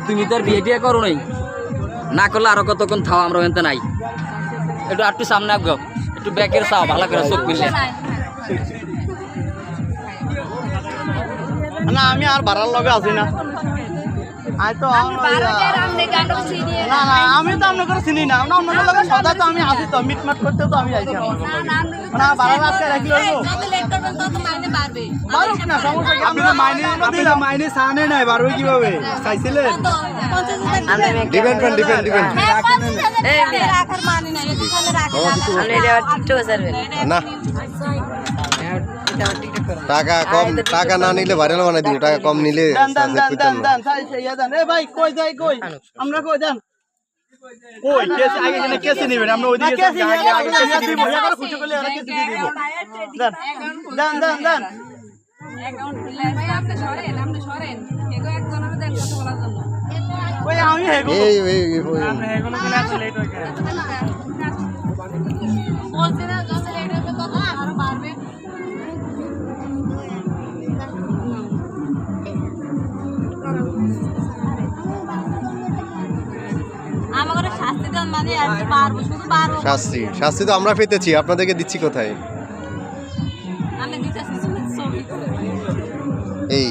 তুমি তোর বিয়ে টিয়ে করো নাই না করলে আরো কতক্ষণ থাও আমরা ওখানে নাই একটু একটু সামনে আসবো একটু ব্যাকের চাও ভালো করে চোখ মিললে না আমি আর বাড়ার লগে আছি না না না আমি তো আপনাকে চিনি না আপনার লগে সদা তো আমি আসি তো মিটমাট করতে তো আমি আইছি না বাড়ার আজকে রাখি লইব বারুক না সমস্যা কি আপনি দিলাম মাইনে সানে নাই বারবে কিভাবে চাইছিলেন ডিপেন্ড রাখার মানে নাই এখানে রাখা না টাকা কম টাকা না নিলে ভাইরাল বানাই দিব টাকা কম নিলে দেন এ ভাই কই যাই কই আমরা কই দেন কই কেস আগে জেনে কেস নেবেন আমরা ওইদিকে আগে কেস দিব ইয়া করে খুশি করলে আর কেস দিয়ে দিব দেন অ্যাকাউন্ট খুলে ভাই আপনি সরেন এগো একজনের দেন কথা বলার জন্য ওই আমি হেগো এই আমরা হেগোনো কিনা আছে লেট হয়ে গেছে বলতে না যত লেট হবে তত আরো বাড়বে আমাদের শাস্তি দেন মানে আজ পারবো শুধু পারবো শাস্তি তো আমরা পেতেছি আপনাদেরকে দিচ্ছি কোথায় আমি দিতেছি ছবি এই